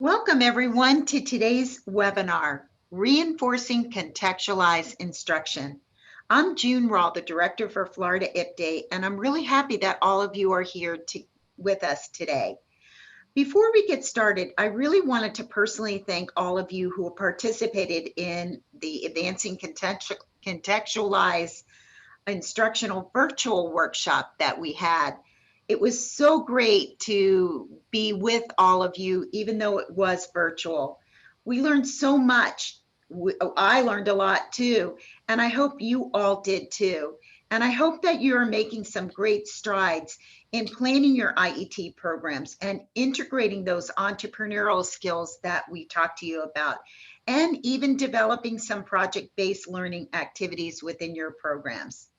Welcome everyone to today's webinar, Reinforcing Contextualized Instruction. I'm June Rawl, the Director for Florida IPDAE, and I'm really happy that all of you are here with us today. Before we get started, I really wanted to personally thank all of you who participated in the Advancing Contextualized Instructional virtual workshop that we had. It was so great to be with all of you, even though it was virtual. We learned so much. I learned a lot too, and I hope you all did too. And I hope that you're making some great strides in planning your IET programs and integrating those entrepreneurial skills that we talked to you about, and even developing some project-based learning activities within your programs.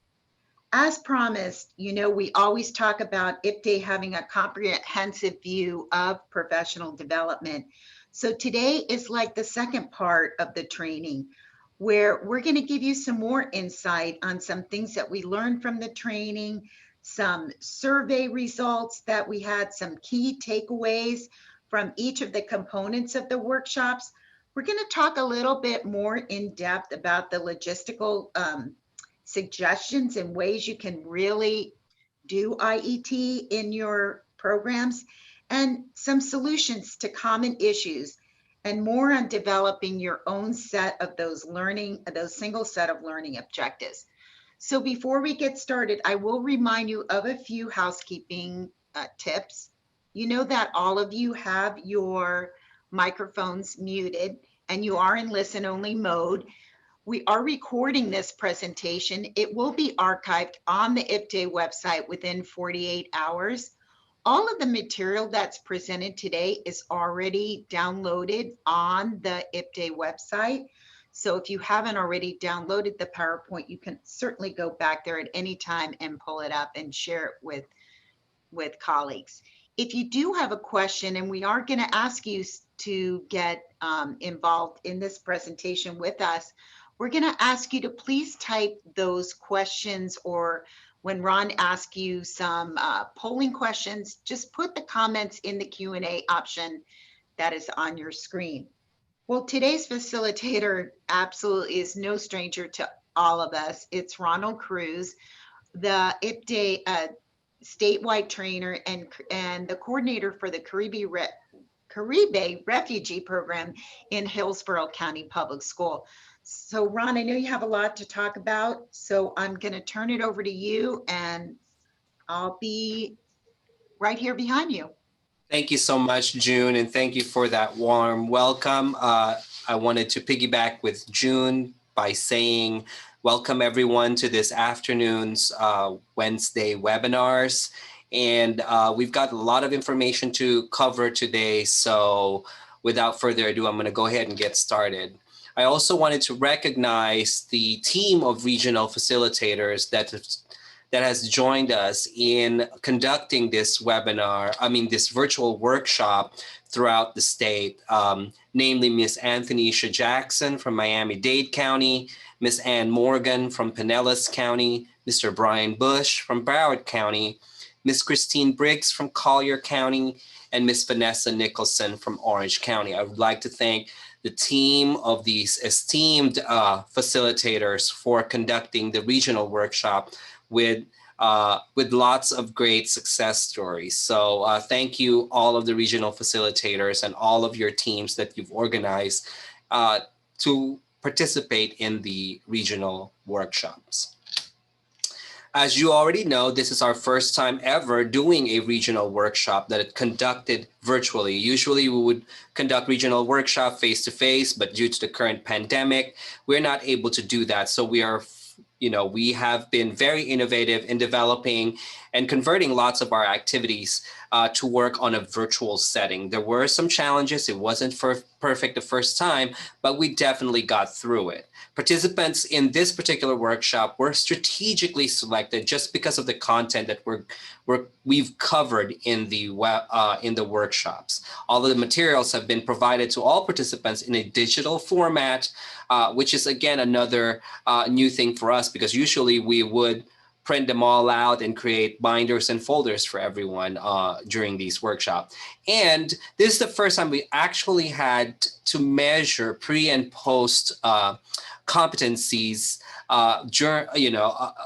As promised, you know, we always talk about IPDAE having a comprehensive view of professional development. So today is like the second part of the training, where we're going to give you some more insight on some things that we learned from the training, some survey results that we had, some key takeaways from each of the components of the workshops. We're going to talk a little bit more in depth about the logistical suggestions and ways you can really do IET in your programs, and some solutions to common issues, and more on developing your own set of those single set of learning objectives. So before we get started, I will remind you of a few housekeeping tips. You know that all of you have your microphones muted and you are in listen only mode. We are recording this presentation. It will be archived on the IPDAE website within 48 hours. All of the material that's presented today is already downloaded on the IPDAE website. So if you haven't already downloaded the PowerPoint, you can certainly go back there at any time and pull it up and share it with colleagues. If you do have a question, and we are going to ask you to get involved in this presentation with us, we're going to ask you to please type those questions, or when Ron asks you some polling questions, just put the comments in the Q&A option that is on your screen. Well, today's facilitator absolutely is no stranger to all of us. It's Ronald Cruz, the IPDAE statewide trainer and the coordinator for the Caribe Refugee Program in Hillsborough County Public School. So Ron, I know you have a lot to talk about, so I'm going to turn it over to you, and I'll be right here behind you. Thank you so much, June, and thank you for that warm welcome. I wanted to piggyback with June by saying welcome everyone to this afternoon's Wednesday webinars. And we've got a lot of information to cover today, so without further ado, I'm going to go ahead and get started. I also wanted to recognize the team of regional facilitators that has joined us in conducting this this virtual workshop throughout the state, namely Ms. Anthonyisha Jackson from Miami-Dade County, Ms. Ann Morgan from Pinellas County, Mr. Brian Bush from Broward County, Ms. Christine Briggs from Collier County, and Ms. Vanessa Nicholson from Orange County. I would like to thank the team of these esteemed facilitators for conducting the regional workshop with lots of great success stories. So thank you, all of the regional facilitators and all of your teams that you've organized to participate in the regional workshops. As you already know, this is our first time ever doing a regional workshop that is conducted virtually. Usually we would conduct regional workshop face-to-face, but due to the current pandemic, we're not able to do that. So we have been very innovative in developing and converting lots of our activities to work on a virtual setting. There were some challenges. It wasn't perfect the first time, but we definitely got through it. Participants in this particular workshop were strategically selected just because of the content that we've covered in the workshops. All of the materials have been provided to all participants in a digital format, which is again another new thing for us, because usually we would print them all out and create binders and folders for everyone during these workshops. And this is the first time we actually had to measure pre and post competencies during,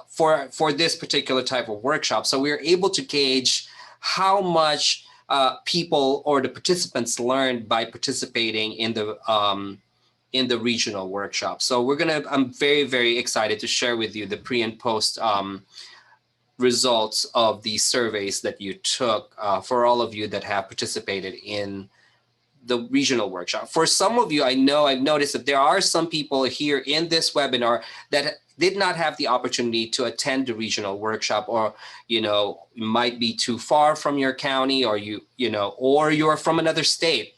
for this particular type of workshop. So we were able to gauge how much people or the participants learned by participating in the regional workshop. So I'm very, very excited to share with you the pre and post results of these surveys that you took for all of you that have participated in the regional workshop. For some of you, I know I've noticed that there are some people here in this webinar that did not have the opportunity to attend the regional workshop, or might be too far from your county, or or you're from another state.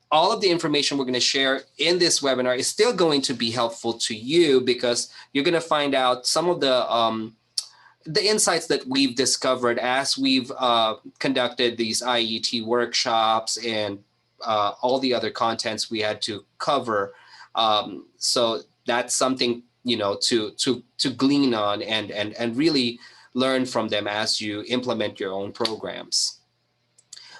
All of the information we're going to share in this webinar is still going to be helpful to you, because you're going to find out some of the insights that we've discovered as we've conducted these IET workshops and all the other contents we had to cover. So that's something to glean on and really learn from them as you implement your own programs.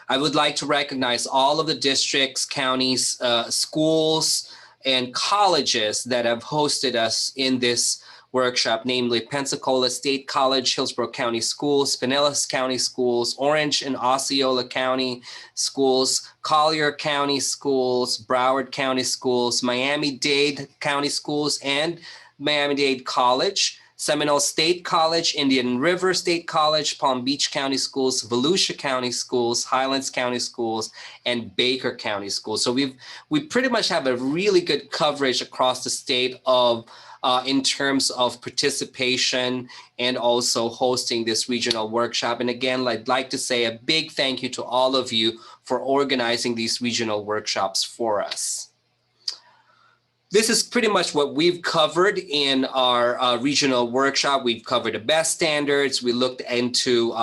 I would like to recognize all of the districts, counties, schools, and colleges that have hosted us in this workshop, namely Pensacola State College, Hillsborough County Schools, Pinellas County Schools, Orange and Osceola County Schools, Collier County Schools, Broward County Schools, Miami-Dade County Schools, and Miami-Dade College, Seminole State College, Indian River State College, Palm Beach County Schools, Volusia County Schools, Highlands County Schools, and Baker County Schools. So we pretty much have a really good coverage across the state of in terms of participation and also hosting this regional workshop. And again, I'd like to say a big thank you to all of you for organizing these regional workshops for us. This is pretty much what we've covered in our regional workshop. We've covered the best standards. We looked into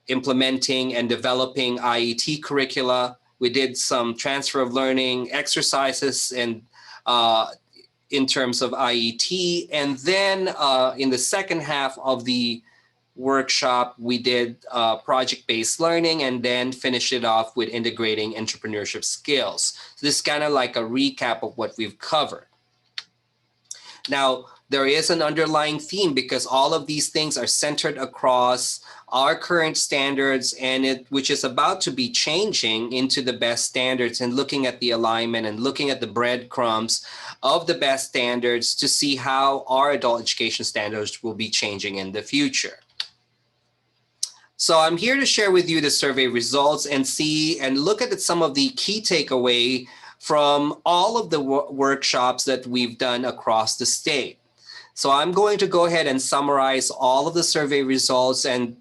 implementing and developing IET curricula. We did some transfer of learning exercises and in terms of IET. And then in the second half of the workshop, we did project-based learning, and then finished it off with integrating entrepreneurship skills. So this is kind of like a recap of what we've covered. Now, there is an underlying theme, because all of these things are centered across our current standards, and which is about to be changing into the best standards, and looking at the alignment and looking at the breadcrumbs of the best standards to see how our adult education standards will be changing in the future. So I'm here to share with you the survey results and see and look at some of the key takeaway from all of the workshops that we've done across the state. So I'm going to go ahead and summarize all of the survey results, and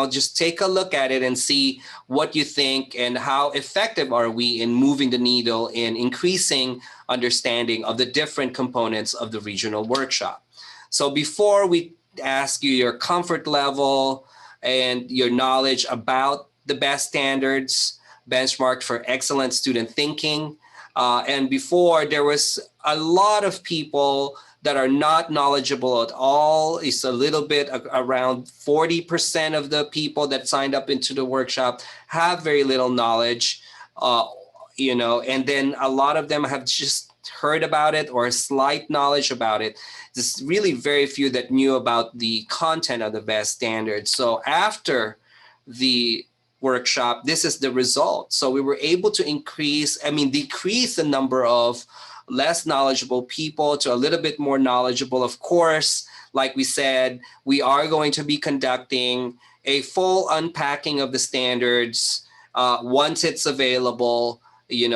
just take a look at it and see what you think and how effective are we in moving the needle in increasing understanding of the different components of the regional workshop. So before we ask you your comfort level and your knowledge about the best standards benchmarked for excellent student thinking, and before there was a lot of people that are not knowledgeable at all. It's a little bit around 40% of the people that signed up into the workshop have very little knowledge, and then a lot of them have just heard about it or slight knowledge about it. There's really very few that knew about the content of the best standards. So after the workshop, this is the result. So we were able to decrease the number of less knowledgeable people to a little bit more knowledgeable. Of course, like we said, we are going to be conducting a full unpacking of the standards once it's available,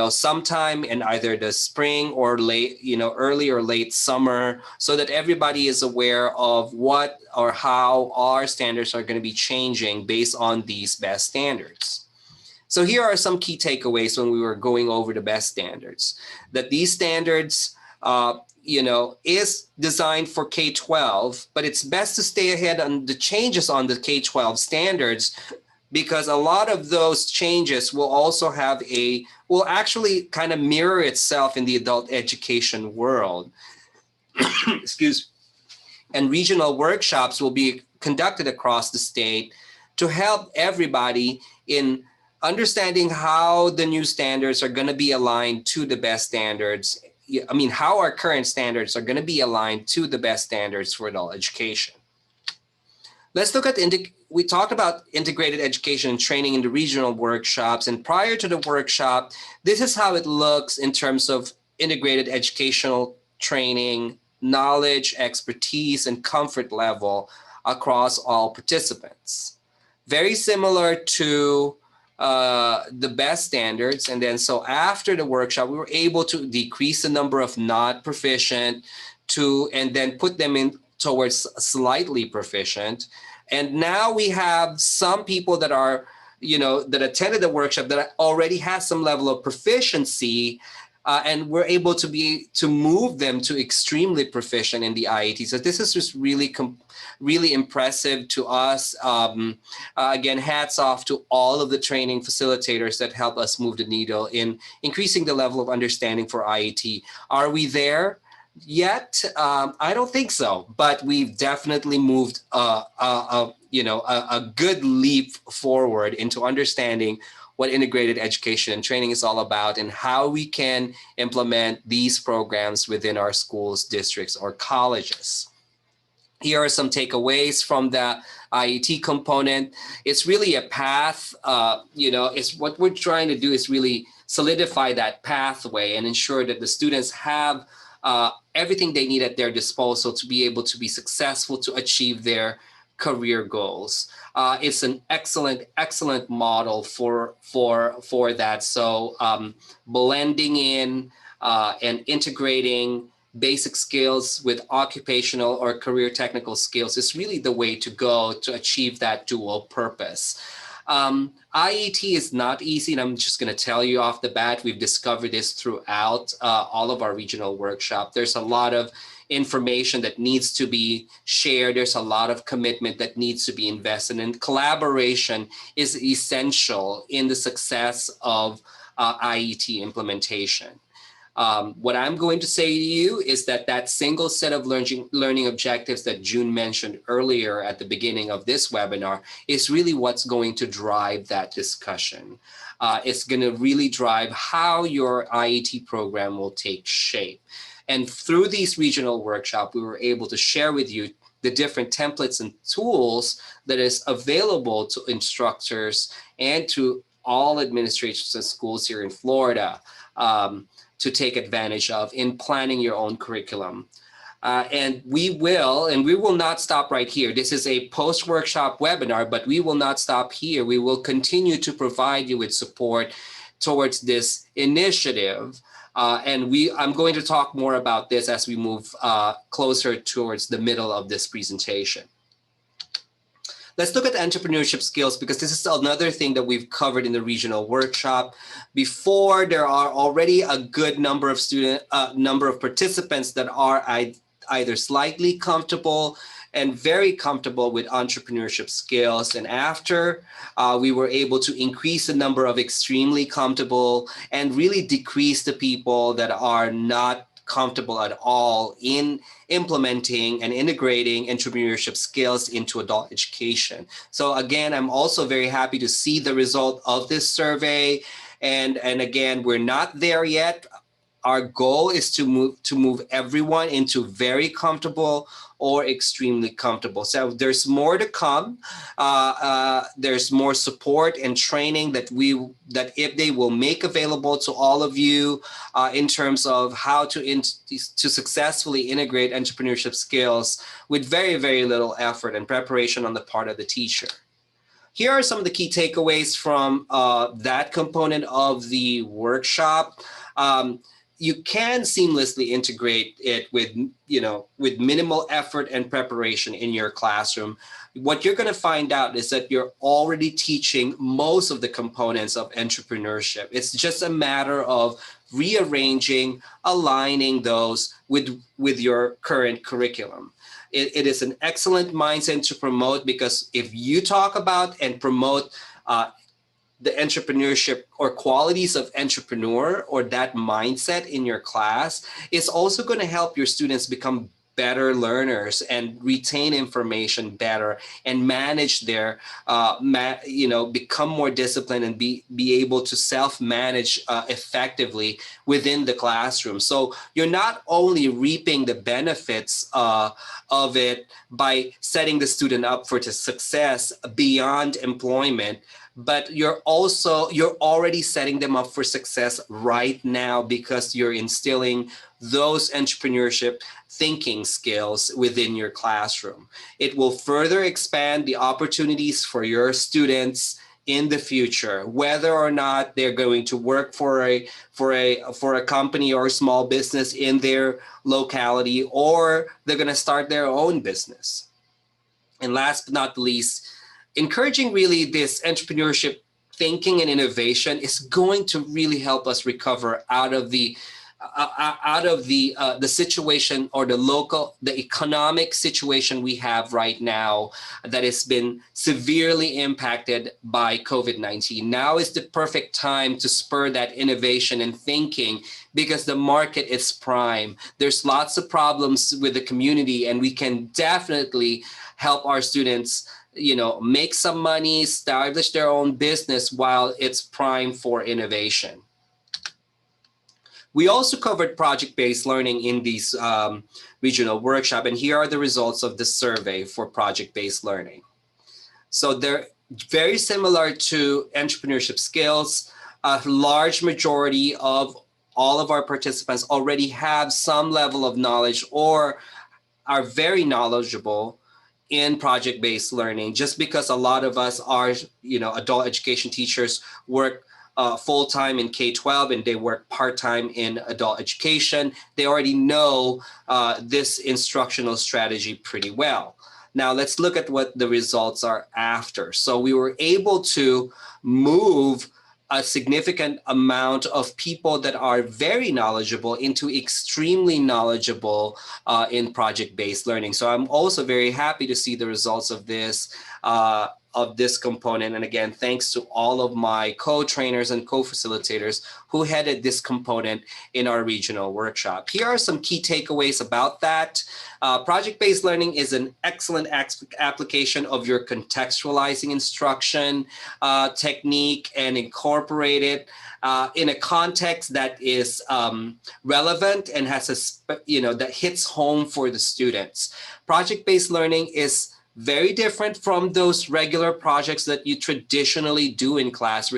sometime in either the spring or late, early or late summer, so that everybody is aware of what or how our standards are going to be changing based on these best standards. So here are some key takeaways when we were going over the best standards. That these standards, is designed for K-12, but it's best to stay ahead on the changes on the K-12 standards, because a lot of those changes will actually kind of mirror itself in the adult education world. Excuse me. and regional workshops will be conducted across the state to help everybody in understanding how the new standards are going to be aligned to the best standards. I mean, how our current standards are going to be aligned to the best standards for adult education. Let's look at, we talked about integrated education and training in the regional workshops. And prior to the workshop, this is how it looks in terms of integrated educational training, knowledge, expertise, and comfort level across all participants. Very similar to the best standards. And then so after the workshop, we were able to decrease the number of not proficient and then put them in towards slightly proficient. And now we have some people that are, that attended the workshop that already has some level of proficiency, and we're able to move them to extremely proficient in the IET. So this is just really impressive to us. Again, hats off to all of the training facilitators that help us move the needle in increasing the level of understanding for IET. Are we there yet? I don't think so, but we've definitely moved a good leap forward into understanding what integrated education and training is all about and how we can implement these programs within our schools, districts, or colleges. Here are some takeaways from the IET component. It's really a path, it's what we're trying to do is really solidify that pathway and ensure that the students have everything they need at their disposal to be able to be successful to achieve their career goals. It's an excellent model for that. So blending in and integrating basic skills with occupational or career technical skills is really the way to go to achieve that dual purpose. IET is not easy, and I'm just going to tell you off the bat, we've discovered this throughout all of our regional workshop. There's a lot of information that needs to be shared. There's a lot of commitment that needs to be invested, and collaboration is essential in the success of IET implementation. What I'm going to say to you is that single set of learning objectives that June mentioned earlier at the beginning of this webinar is really what's going to drive that discussion. It's going to really drive how your IET program will take shape. And through these regional workshops, we were able to share with you the different templates and tools that is available to instructors and to all administrators and schools here in Florida to take advantage of in planning your own curriculum. And we will not stop right here. This is a post-workshop webinar, but we will not stop here. We will continue to provide you with support towards this initiative. I'm going to talk more about this as we move closer towards the middle of this presentation. Let's look at entrepreneurship skills, because this is another thing that we've covered in the regional workshop. Before, there are already a good number of participants that are either slightly comfortable and very comfortable with entrepreneurship skills. And after, we were able to increase the number of extremely comfortable and really decrease the people that are not comfortable at all in implementing and integrating entrepreneurship skills into adult education. So again, I'm also very happy to see the result of this survey. And again, we're not there yet. Our goal is to move everyone into very comfortable or extremely comfortable. So there's more to come. There's more support and training that IPDAE will make available to all of you in terms of how to successfully integrate entrepreneurship skills with very, very little effort and preparation on the part of the teacher. Here are some of the key takeaways from that component of the workshop. You can seamlessly integrate it with minimal effort and preparation in your classroom. What you're going to find out is that you're already teaching most of the components of entrepreneurship. It's just a matter of rearranging, aligning those with your current curriculum. It is an excellent mindset to promote, because if you talk about and promote the entrepreneurship or qualities of entrepreneur or that mindset in your class, it's also going to help your students become better learners and retain information better and manage their, become more disciplined and be able to self-manage effectively within the classroom. So you're not only reaping the benefits of it by setting the student up for the success beyond employment, but you're already setting them up for success right now because you're instilling those entrepreneurship thinking skills within your classroom. It will further expand the opportunities for your students in the future, whether or not they're going to work for a company or a small business in their locality, or they're going to start their own business. And last but not least, encouraging really this entrepreneurship thinking and innovation is going to really help us recover out of the situation or the economic situation we have right now that has been severely impacted by COVID-19. Now is the perfect time to spur that innovation and thinking because the market is prime. There's lots of problems with the community, and we can definitely help our students, make some money, establish their own business while it's prime for innovation. We also covered project-based learning in these regional workshop, and here are the results of the survey for project-based learning. So they're very similar to entrepreneurship skills. A large majority of all of our participants already have some level of knowledge or are very knowledgeable in project-based learning, just because a lot of us are, adult education teachers, work full-time in K-12 and they work part-time in adult education. They already know this instructional strategy pretty well. Now let's look at what the results are after. So we were able to move a significant amount of people that are very knowledgeable into extremely knowledgeable in project-based learning. So I'm also very happy to see the results of this component. And again, thanks to all of my co-trainers and co-facilitators who headed this component in our regional workshop. Here are some key takeaways about that. Project-based learning is an excellent application of your contextualizing instruction technique and incorporate it in a context that is relevant and has that hits home for the students. Project-based learning is very different from those regular projects that you traditionally do in class.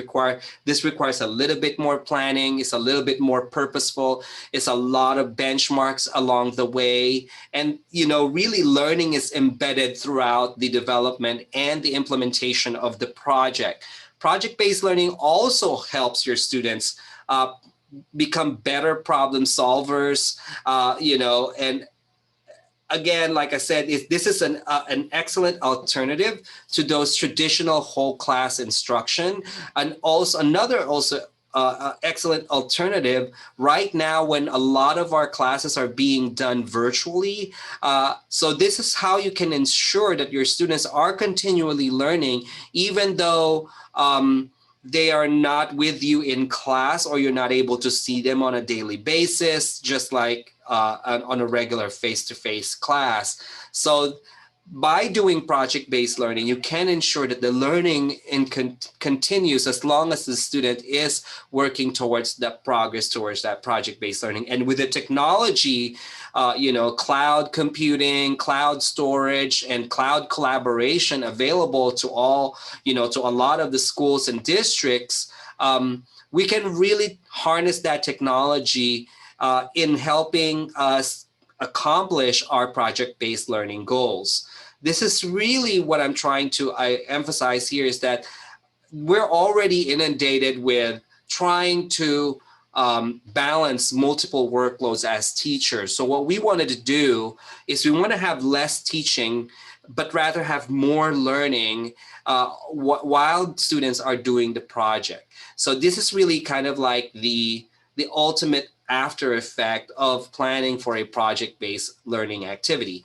This requires a little bit more planning. It's a little bit more purposeful. It's a lot of benchmarks along the way. And, really learning is embedded throughout the development and the implementation of the project. Project-based learning also helps your students become better problem solvers, and again, like I said, this is an excellent alternative to those traditional whole class instruction, and also another excellent alternative right now when a lot of our classes are being done virtually. So this is how you can ensure that your students are continually learning, even though they are not with you in class or you're not able to see them on a daily basis, just like on a regular face-to-face class. So by doing project-based learning, you can ensure that the learning continues as long as the student is working towards that progress, towards that project-based learning. And with the technology, cloud computing, cloud storage, and cloud collaboration available to all, to a lot of the schools and districts, we can really harness that technology in helping us accomplish our project-based learning goals. This is really what I'm trying to emphasize here, is that we're already inundated with trying to balance multiple workloads as teachers. So what we wanted to do is we want to have less teaching, but rather have more learning while students are doing the project. So this is really kind of like the ultimate after effect of planning for a project-based learning activity.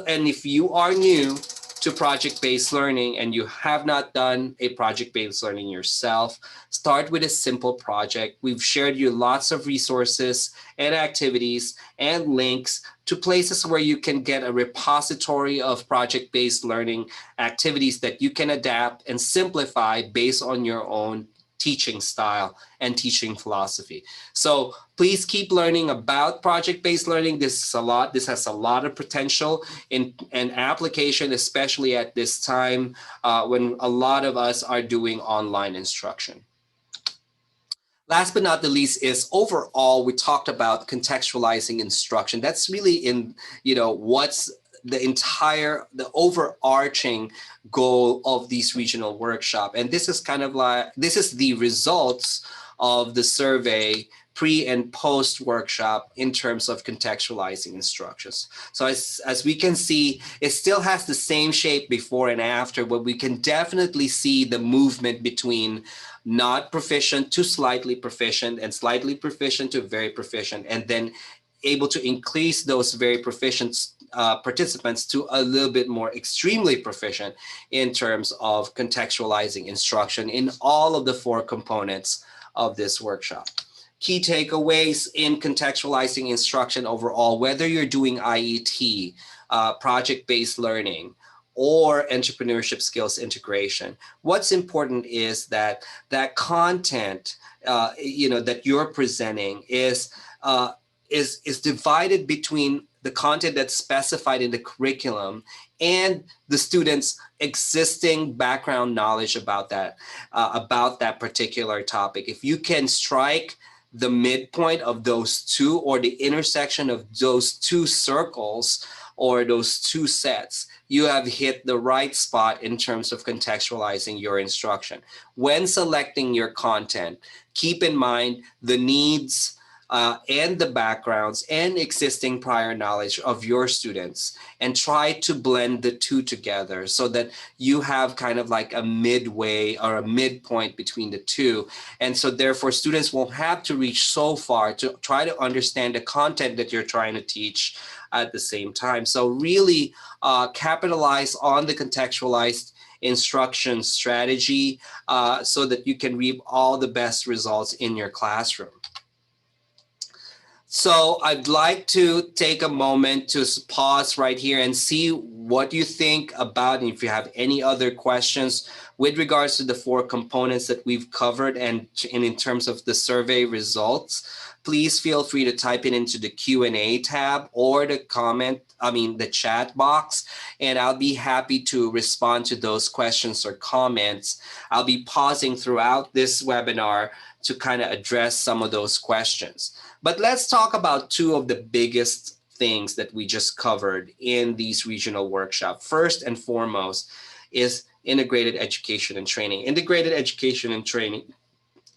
And if you are new to project-based learning and you have not done a project-based learning yourself, start with a simple project. We've shared you lots of resources and activities and links to places where you can get a repository of project-based learning activities that you can adapt and simplify based on your own teaching style and teaching philosophy. So please keep learning about project-based learning. This has a lot of potential in application, especially at this time when a lot of us are doing online instruction. Last but not the least is overall, we talked about contextualizing instruction. That's really in, what's the overarching goal of these regional workshop. And this is this is the results of the survey pre and post workshop in terms of contextualizing instructions. So as we can see, it still has the same shape before and after, but we can definitely see the movement between not proficient to slightly proficient and slightly proficient to very proficient, and then able to increase those very proficient participants to a little bit more extremely proficient in terms of contextualizing instruction in all of the 4 components of this workshop. Key takeaways in contextualizing instruction overall, whether you're doing IET, project-based learning, or entrepreneurship skills integration. What's important is that content, that you're presenting is divided between the content that's specified in the curriculum and the students' existing background knowledge about that particular topic. If you can strike the midpoint of those two, or the intersection of those two circles or those two sets, you have hit the right spot in terms of contextualizing your instruction. When selecting your content, keep in mind the needs and the backgrounds and existing prior knowledge of your students, and try to blend the two together so that you have kind of like a midway or a midpoint between the two. And so therefore students won't have to reach so far to try to understand the content that you're trying to teach at the same time. So really capitalize on the contextualized instruction strategy so that you can reap all the best results in your classroom. So I'd like to take a moment to pause right here and see what you think about, and if you have any other questions with regards to the 4 components that we've covered and in terms of the survey results, please feel free to type it into the Q&A tab or the chat box, and I'll be happy to respond to those questions or comments. I'll be pausing throughout this webinar to kind of address some of those questions. But let's talk about 2 of the biggest things that we just covered in these regional workshops. First and foremost is integrated education and training. Integrated education and training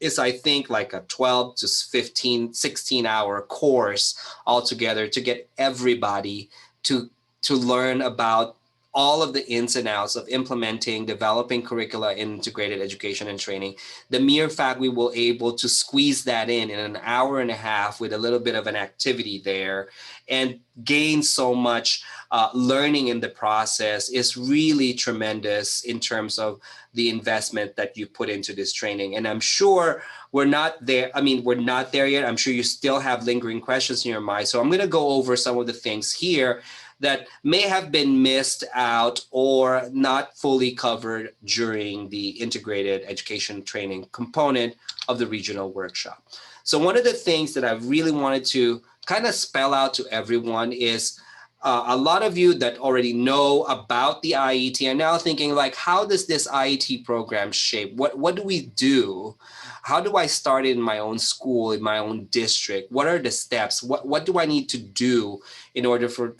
is, I think, like a 12 to 15, 16-hour course altogether to get everybody to learn about all of the ins and outs of implementing, developing curricula in integrated education and training. The mere fact we were able to squeeze that in an hour and a half with a little bit of an activity there and gain so much learning in the process is really tremendous in terms of the investment that you put into this training. And I'm sure we're not there. We're not there yet. I'm sure you still have lingering questions in your mind. So I'm going to go over some of the things here that may have been missed out or not fully covered during the integrated education training component of the regional workshop. So one of the things that I really wanted to kind of spell out to everyone is a lot of you that already know about the IET are now thinking like, how does this IET program shape? What do we do? How do I start it in my own school, in my own district? What are the steps? What do I need to do in order for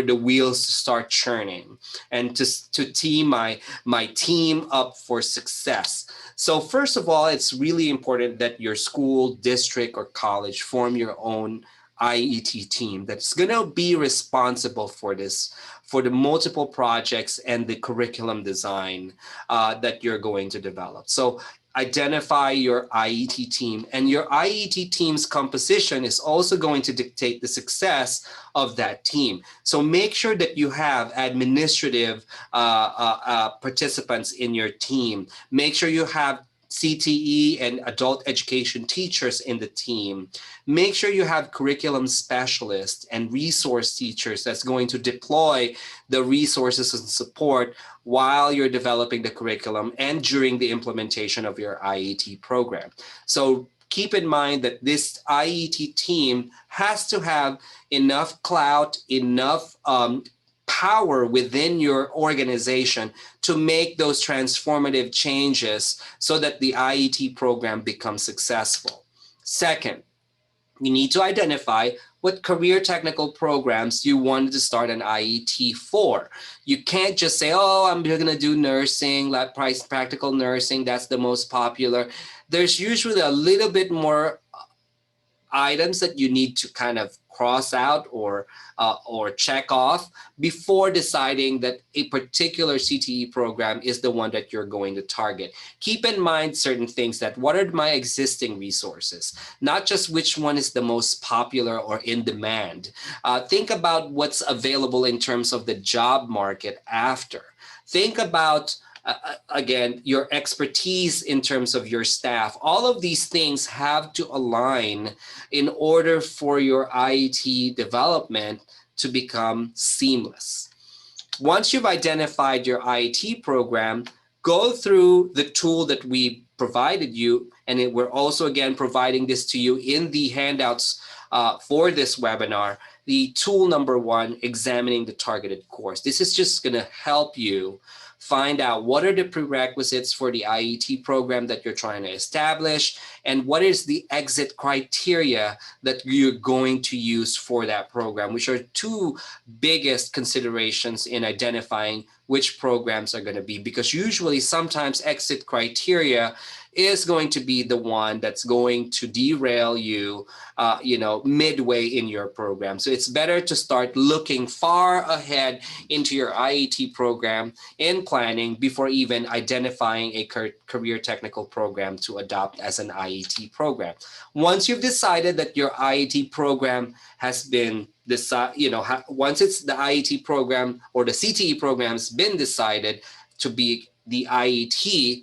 the wheels to start churning and to team my team up for success? So first of all, it's really important that your school, district, or college form your own IET team that's going to be responsible for this, for the multiple projects and the curriculum design that you're going to develop. So identify your IET team, and your IET team's composition is also going to dictate the success of that team. So make sure that you have administrative participants in your team. Make sure you have CTE and adult education teachers in the team. Make sure you have curriculum specialists and resource teachers that's going to deploy the resources and support while you're developing the curriculum and during the implementation of your IET program. So keep in mind that this IET team has to have enough clout, enough power within your organization to make those transformative changes so that the IET program becomes successful. Second, you need to identify what career technical programs you wanted to start an IET for. You can't just say, oh, I'm going to do nursing, like practical nursing, that's the most popular. There's usually a little bit more items that you need to kind of cross out or check off before deciding that a particular CTE program is the one that you're going to target. Keep in mind certain things, that what are my existing resources, not just which one is the most popular or in demand. Think about what's available in terms of the job market after. Think about again, your expertise in terms of your staff. All of these things have to align in order for your IET development to become seamless. Once you've identified your IET program, go through the tool that we provided you, and we're also again providing this to you in the handouts for this webinar. The tool number 1, examining the targeted course. This is just going to help you find out what are the prerequisites for the IET program that you're trying to establish, and what is the exit criteria that you're going to use for that program, which are 2 biggest considerations in identifying which programs are going to be, because usually sometimes exit criteria is going to be the one that's going to derail you, midway in your program. So it's better to start looking far ahead into your IET program in planning before even identifying a career technical program to adopt as an IET program. Once you've decided that your IET program has been once it's the IET program or the CTE program has been decided to be the IET,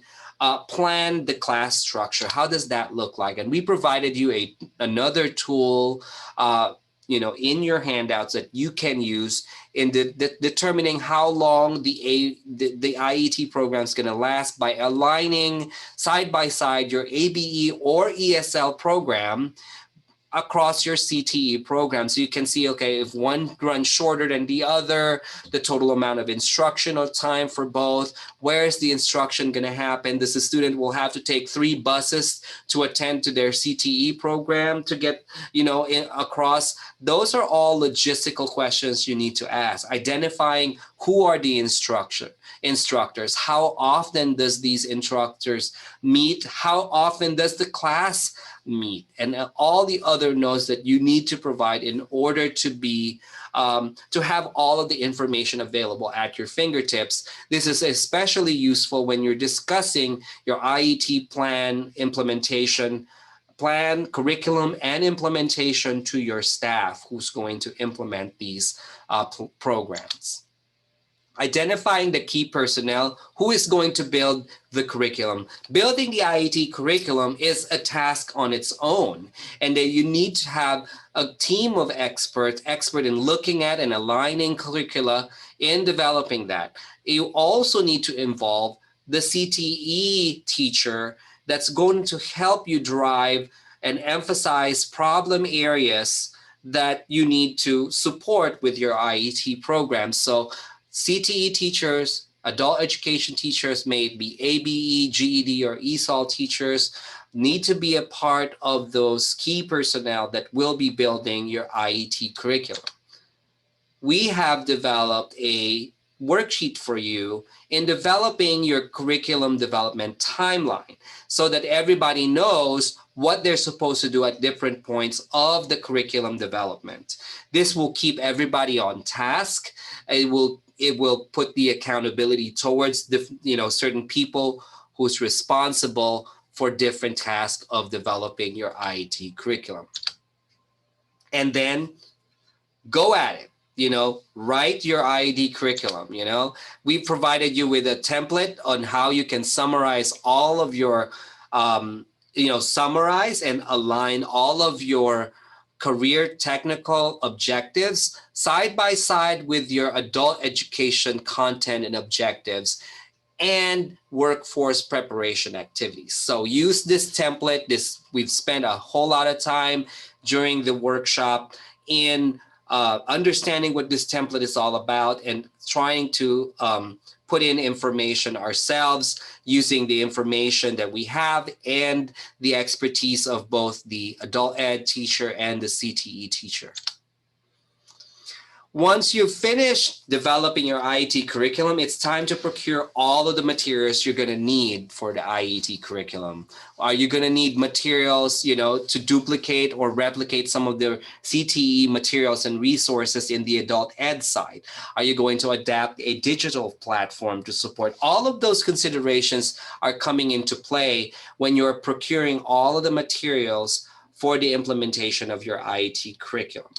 plan the class structure. How does that look like? And we provided you another tool, in your handouts that you can use in determining how long the IET program is going to last by aligning side by side your ABE or ESL program across your CTE program. So you can see, okay, if one runs shorter than the other, the total amount of instructional time for both, where is the instruction going to happen? Does the student will have to take 3 buses to attend to their CTE program to get, across? Those are all logistical questions you need to ask. Identifying who are the instructors, how often does these instructors meet, how often does the class meet, and all the other notes that you need to provide in order to be to have all of the information available at your fingertips. This is especially useful when you're discussing your IET plan, curriculum, and implementation to your staff who's going to implement these programs. Identifying the key personnel who is going to build the curriculum. Building the IET curriculum is a task on its own, and that you need to have a team of experts, expert in looking at and aligning curricula in developing that. You also need to involve the CTE teacher that's going to help you drive and emphasize problem areas that you need to support with your IET program. So CTE teachers, adult education teachers, may it be ABE, GED, or ESOL teachers, need to be a part of those key personnel that will be building your IET curriculum. We have developed a worksheet for you in developing your curriculum development timeline so that everybody knows what they're supposed to do at different points of the curriculum development. This will keep everybody on task. It will put the accountability towards the certain people who's responsible for different tasks of developing your IET curriculum. And then go at it. Write your IED curriculum. We provided you with a template on how you can summarize all of your, summarize and align all of your career technical objectives side by side with your adult education content and objectives and workforce preparation activities. So use this template. We've spent a whole lot of time during the workshop in understanding what this template is all about and trying to put in information ourselves using the information that we have and the expertise of both the adult ed teacher and the CTE teacher. Once you've finished developing your IET curriculum, it's time to procure all of the materials you're going to need for the IET curriculum. Are you going to need materials, to duplicate or replicate some of the CTE materials and resources in the adult ed side? Are you going to adapt a digital platform to support? All of those considerations are coming into play when you're procuring all of the materials for the implementation of your IET curriculum.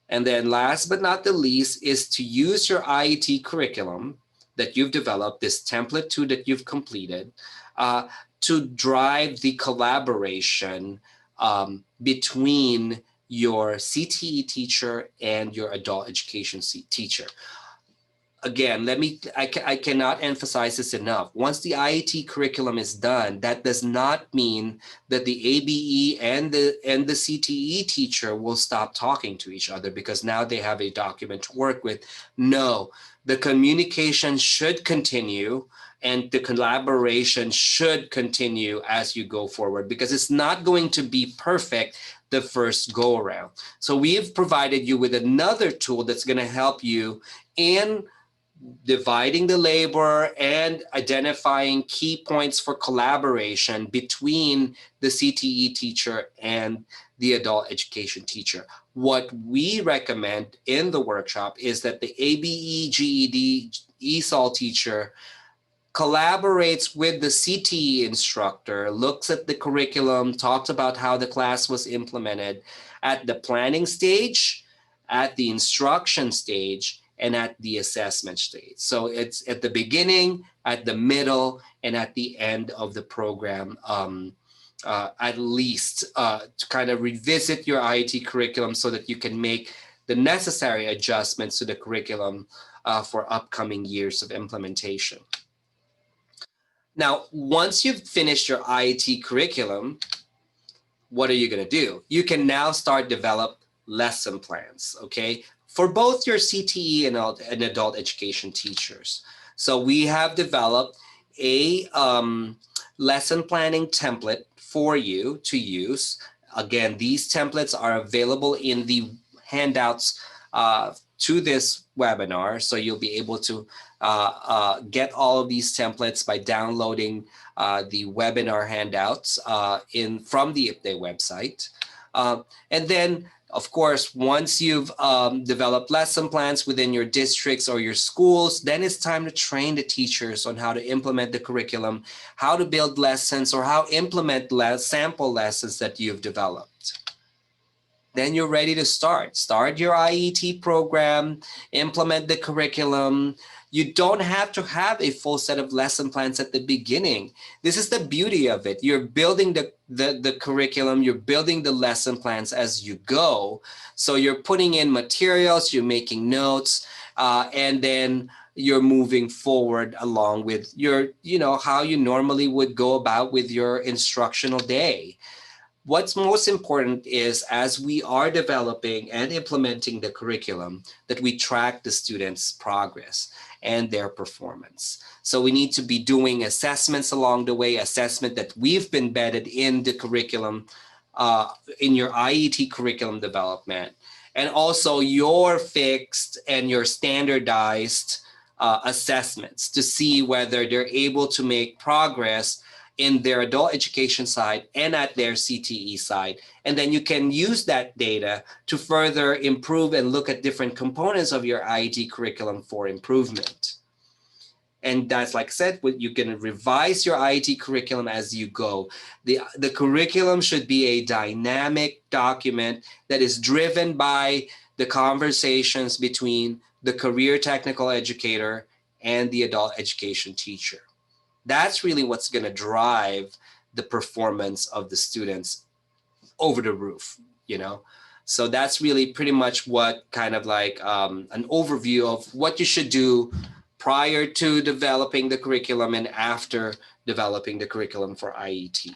And then last but not the least is to use your IET curriculum that you've developed, this template too that you've completed, to drive the collaboration between your CTE teacher and your adult education teacher. Again, I cannot emphasize this enough. Once the IET curriculum is done, that does not mean that the ABE and the CTE teacher will stop talking to each other because now they have a document to work with. No, the communication should continue and the collaboration should continue as you go forward because it's not going to be perfect the first go around. So we have provided you with another tool that's going to help you in dividing the labor and identifying key points for collaboration between the CTE teacher and the adult education teacher. What we recommend in the workshop is that the ABE, GED, ESOL teacher collaborates with the CTE instructor, looks at the curriculum, talks about how the class was implemented at the planning stage, at the instruction stage, and at the assessment stage. So it's at the beginning, at the middle, and at the end of the program, at least to kind of revisit your IET curriculum so that you can make the necessary adjustments to the curriculum for upcoming years of implementation. Now, once you've finished your IET curriculum, what are you going to do? You can now start develop lesson plans, okay? For both your CTE and adult education teachers. So we have developed a lesson planning template for you to use. Again, these templates are available in the handouts to this webinar. So you'll be able to get all of these templates by downloading the webinar handouts from the IPDAE website. And then, of course, once you've developed lesson plans within your districts or your schools, then it's time to train the teachers on how to implement the curriculum, how to build lessons, or how implement sample lessons that you've developed. Then you're ready to start. Start your IET program, implement the curriculum. You don't have to have a full set of lesson plans at the beginning. This is the beauty of it. You're building the curriculum, you're building the lesson plans as you go. So you're putting in materials, you're making notes, and then you're moving forward along with your, how you normally would go about with your instructional day. What's most important is as we are developing and implementing the curriculum that we track the students' progress and their performance. So we need to be doing assessments along the way, assessment that we've embedded in the curriculum, in your IET curriculum development. and also your fixed and your standardized assessments to see whether they're able to make progress in their adult education side and at their CTE side. And then you can use that data to further improve and look at different components of your IET curriculum for improvement. And that's, like I said, you can revise your IET curriculum as you go. The curriculum should be a dynamic document that is driven by the conversations between the career technical educator and the adult education teacher. That's really what's going to drive the performance of the students over the roof, you know? So that's really pretty much what kind of like an overview of what you should do prior to developing the curriculum and after developing the curriculum for IET.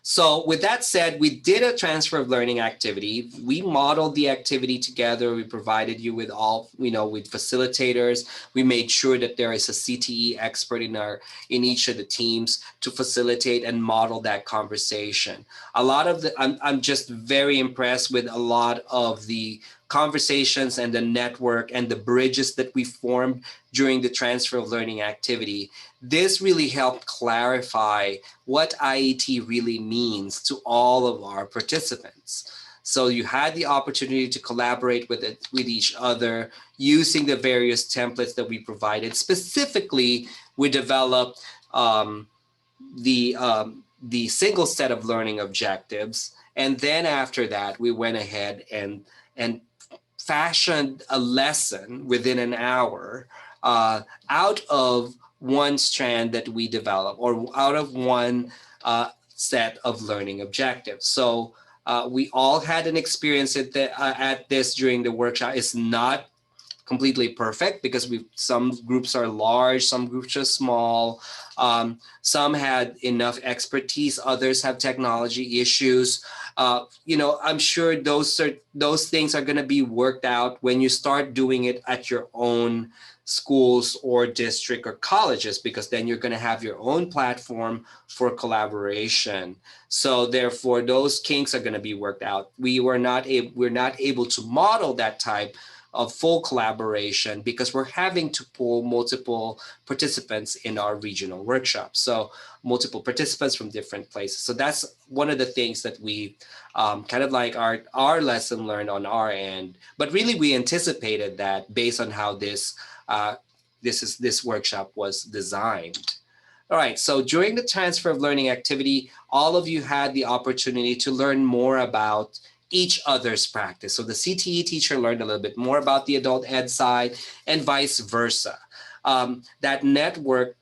So with that said, we did a transfer of learning activity. We modeled the activity together. We provided you with all, with facilitators. We made sure that there is a CTE expert in each of the teams to facilitate and model that conversation. I'm just very impressed with a lot of the conversations and the network and the bridges that we formed during the transfer of learning activity. This really helped clarify what IET really means to all of our participants. So you had the opportunity to collaborate with each other using the various templates that we provided. Specifically, we developed the single set of learning objectives. And then after that, we went ahead and fashioned a lesson within an hour out of one strand that we develop, or out of one set of learning objectives. So we all had an experience at this during the workshop. It's not completely perfect because some groups are large, some groups are small, some had enough expertise, others have technology issues. I'm sure those things are going to be worked out when you start doing it at your own schools or district or colleges, because then you're going to have your own platform for collaboration. So therefore, those kinks are going to be worked out. We're not able to model that type of full collaboration because we're having to pull multiple participants in our regional workshops. So multiple participants from different places. So that's one of the things that we kind of like our lesson learned on our end. But really, we anticipated that based on how this workshop was designed. All right, so during the transfer of learning activity, all of you had the opportunity to learn more about each other's practice. So the CTE teacher learned a little bit more about the adult ed side and vice versa. That network,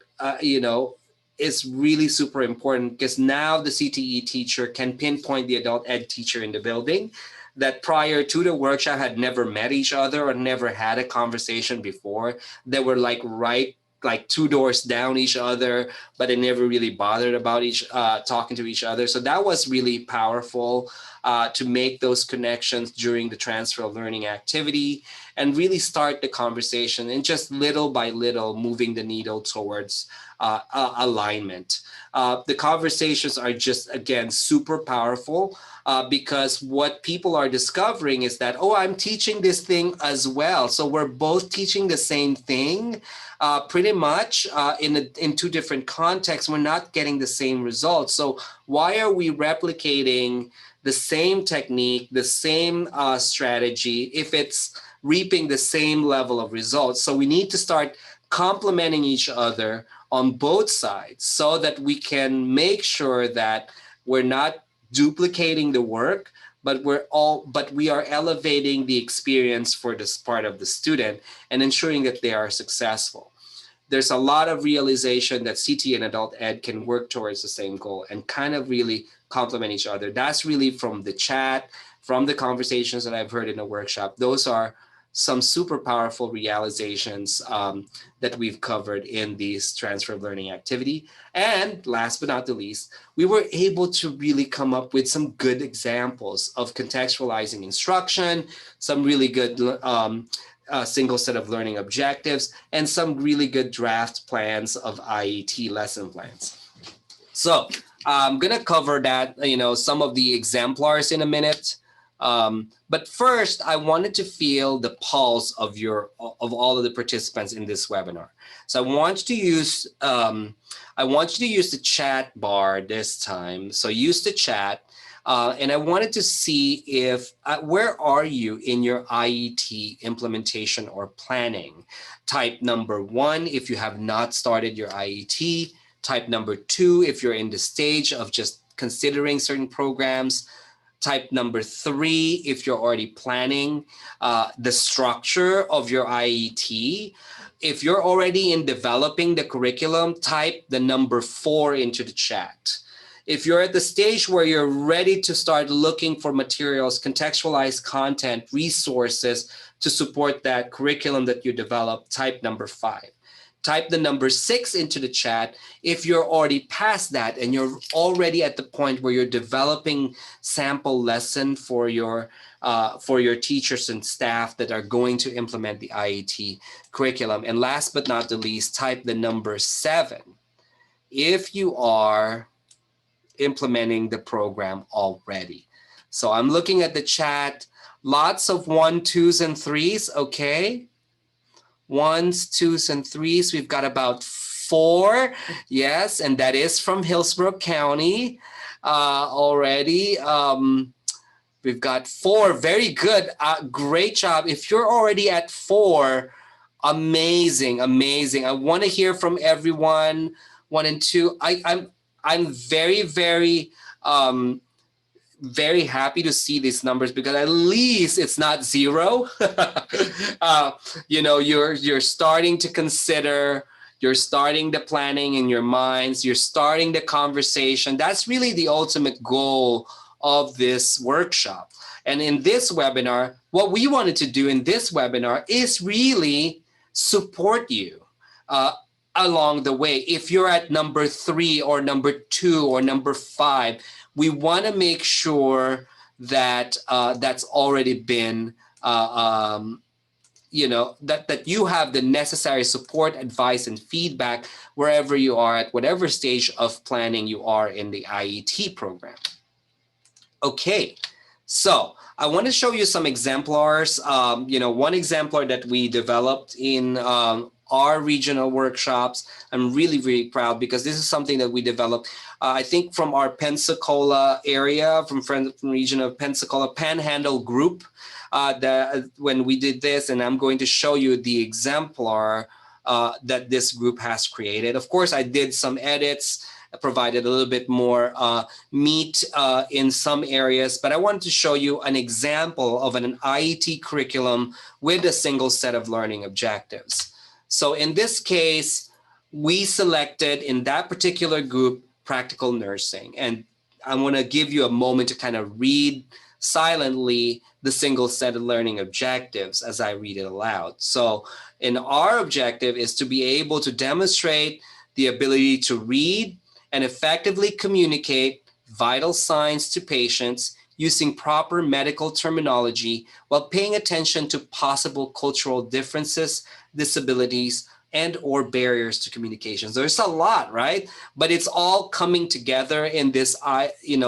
is really super important because now the CTE teacher can pinpoint the adult ed teacher in the building that prior to the workshop had never met each other or never had a conversation before. They were like two doors down each other, but they never really bothered about talking to each other. So that was really powerful to make those connections during the transfer of learning activity and really start the conversation and just little by little moving the needle towards alignment. The conversations are just, again, super powerful because what people are discovering is that, I'm teaching this thing as well. So we're both teaching the same thing. Pretty much in two different contexts, we're not getting the same results. So why are we replicating the same technique, the same strategy, if it's reaping the same level of results? So we need to start complementing each other on both sides so that we can make sure that we're not duplicating the work, but we are elevating the experience for this part of the student and ensuring that they are successful. There's a lot of realization that CT and adult ed can work towards the same goal and kind of really complement each other. That's really from the chat, from the conversations that I've heard in the workshop. Those are some super powerful realizations that we've covered in these transfer of learning activity. And last but not the least, we were able to really come up with some good examples of contextualizing instruction, some really good single set of learning objectives, and some really good draft plans of IET lesson plans. So I'm gonna cover that, some of the exemplars in a minute. But first, I wanted to feel the pulse of all of the participants in this webinar. So I want you to use the chat bar this time. So use the chat. And I wanted to see if, where are you in your IET implementation or planning? Type number 1 if you have not started your IET. Type number 2 if you're in the stage of just considering certain programs. Type number 3 if you're already planning the structure of your IET. If you're already in developing the curriculum, type the number 4 into the chat. If you're at the stage where you're ready to start looking for materials, contextualized content, resources to support that curriculum that you develop, type number 5. Type the number 6 into the chat if you're already past that and you're already at the point where you're developing sample lesson for your teachers and staff that are going to implement the IET curriculum. And last but not the least, type the number 7 if you are implementing the program already. So I'm looking at the chat, lots of 1s, 2s, and 3s, okay? 1s, 2s, and 3s. We've got about 4, yes, and that is from Hillsborough County already. We've got 4, very good, great job. If you're already at 4, amazing, amazing. I want to hear from everyone. 1 and 2. I'm very, very, very happy to see these numbers because at least it's not 0. You're starting to consider, you're starting the planning in your minds, you're starting the conversation. That's really the ultimate goal of this workshop. And in this webinar, what we wanted to do in this webinar is really support you along the way. If you're at number 3 or number 2 or number 5, we want to make sure that that's already been, that you have the necessary support, advice, and feedback wherever you are at whatever stage of planning you are in the IET program. Okay, so I want to show you some exemplars. One exemplar that we developed in our regional workshops. I'm really, really proud because this is something that we developed, I think, from our Pensacola area, from region of Pensacola Panhandle group, when we did this, and I'm going to show you the exemplar that this group has created. Of course, I did some edits, provided a little bit more meat in some areas, but I wanted to show you an example of an IET curriculum with a single set of learning objectives. So in this case, we selected in that particular group, practical nursing. And I want to give you a moment to kind of read silently the single set of learning objectives as I read it aloud. So in our objective is to be able to demonstrate the ability to read and effectively communicate vital signs to patients using proper medical terminology while paying attention to possible cultural differences, disabilities, and or barriers to communications. There's a lot, right? But it's all coming together in this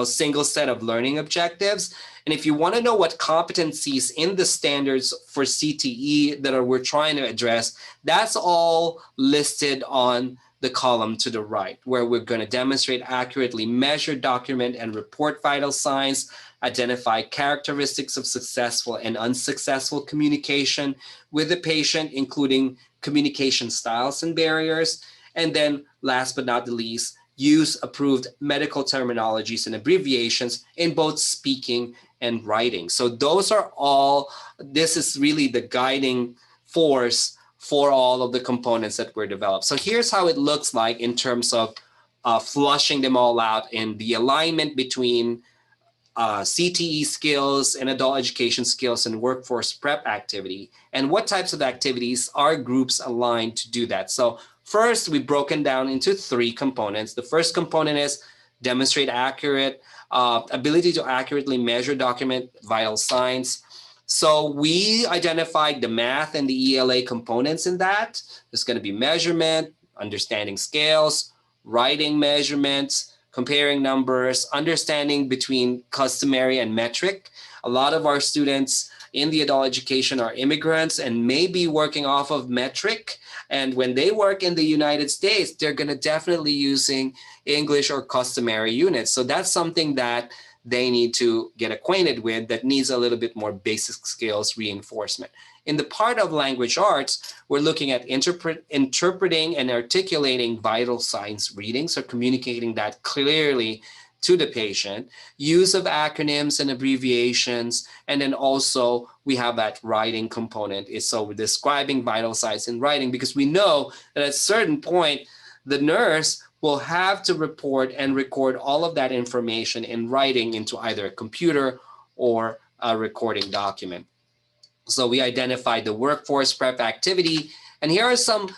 single set of learning objectives. And if you want to know what competencies in the standards for CTE that we're trying to address, that's all listed on the column to the right, where we're going to demonstrate accurately measure, document, and report vital signs, identify characteristics of successful and unsuccessful communication with the patient, including communication styles and barriers. And then last but not the least, use approved medical terminologies and abbreviations in both speaking and writing. So those are all, this is really the guiding force for all of the components that were developed. So here's how it looks like in terms of flushing them all out in the alignment between CTE skills and adult education skills and workforce prep activity, and what types of activities are groups aligned to do that. So first, we've broken down into 3 components. The first component is demonstrate accurate ability to accurately measure, document vital signs. So we identified the math and the ELA components in that. There's going to be measurement, understanding scales, writing measurements, comparing numbers, understanding between customary and metric. A lot of our students in the adult education are immigrants and may be working off of metric. And when they work in the United States, they're going to definitely using English or customary units. So that's something that they need to get acquainted with, that needs a little bit more basic skills reinforcement. In the part of language arts, we're looking at interpreting and articulating vital signs readings, or communicating that clearly to the patient, use of acronyms and abbreviations, and then also we have that writing component. So we're describing vital signs in writing, because we know that at a certain point, the nurse will have to report and record all of that information in writing into either a computer or a recording document. So we identified the workforce prep activity, and here are some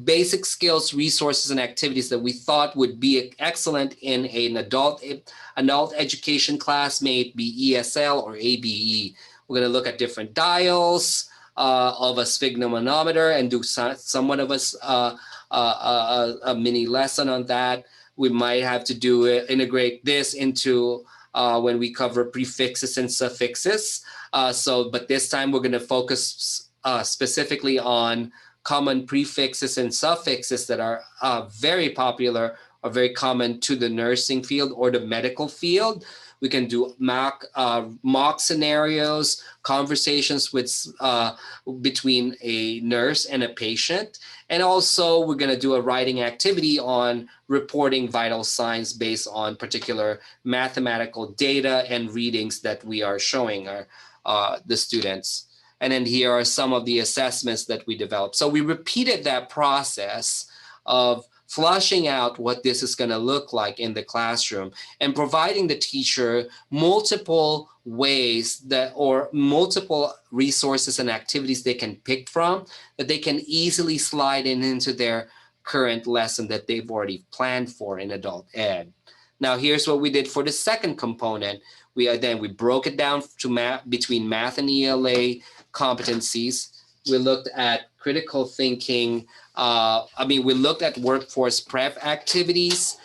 basic skills, resources, and activities that we thought would be excellent in an adult education class, may it be ESL or ABE. We're going to look at different dials of a sphygmomanometer and do somewhat of a mini lesson on that. We might have to integrate this into when we cover prefixes and suffixes. But this time we're going to focus specifically on common prefixes and suffixes that are very popular or very common to the nursing field or the medical field. We can do mock scenarios, conversations between a nurse and a patient. And also we're going to do a writing activity on reporting vital signs based on particular mathematical data and readings that we are showing the students. And then here are some of the assessments that we developed. So we repeated that process of flushing out what this is going to look like in the classroom and providing the teacher multiple ways or multiple resources and activities they can pick from that they can easily slide into their current lesson that they've already planned for in adult ed. Now, here's what we did for the second component. We broke it down to between math and ELA competencies. We looked at critical thinking. We looked at workforce prep activities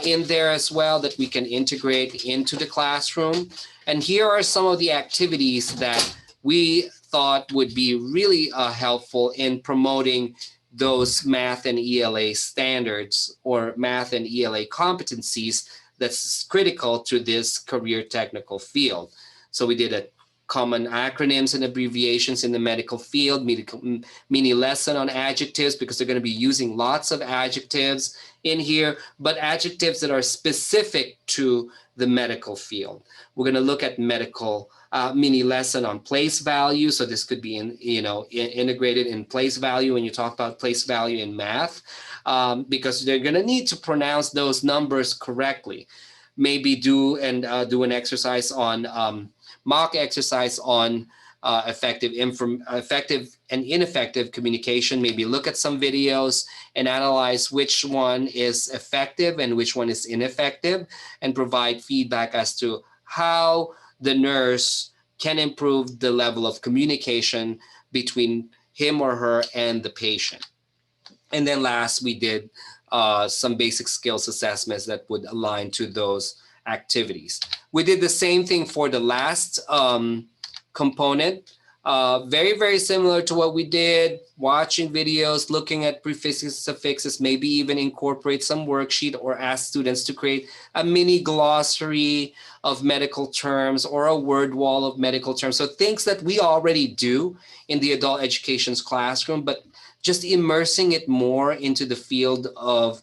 in there as well that we can integrate into the classroom. And here are some of the activities that we thought would be really helpful in promoting those math and ELA standards or math and ELA competencies that's critical to this career technical field. So we did a common acronyms and abbreviations in the medical field, mini lesson on adjectives, because they're going to be using lots of adjectives in here, but adjectives that are specific to the medical field. We're going to look at medical mini lesson on place value. So this could be integrated in place value when you talk about place value in math, because they're going to need to pronounce those numbers correctly. Maybe do an exercise on mock exercise on effective and ineffective communication. Maybe look at some videos and analyze which one is effective and which one is ineffective, and provide feedback as to how the nurse can improve the level of communication between him or her and the patient. And then last, we did some basic skills assessments that would align to those activities. We did the same thing for the last component. Very, very similar to what we did, watching videos, looking at prefixes, suffixes, maybe even incorporate some worksheet or ask students to create a mini glossary of medical terms or a word wall of medical terms. So things that we already do in the adult education's classroom, but just immersing it more into the field of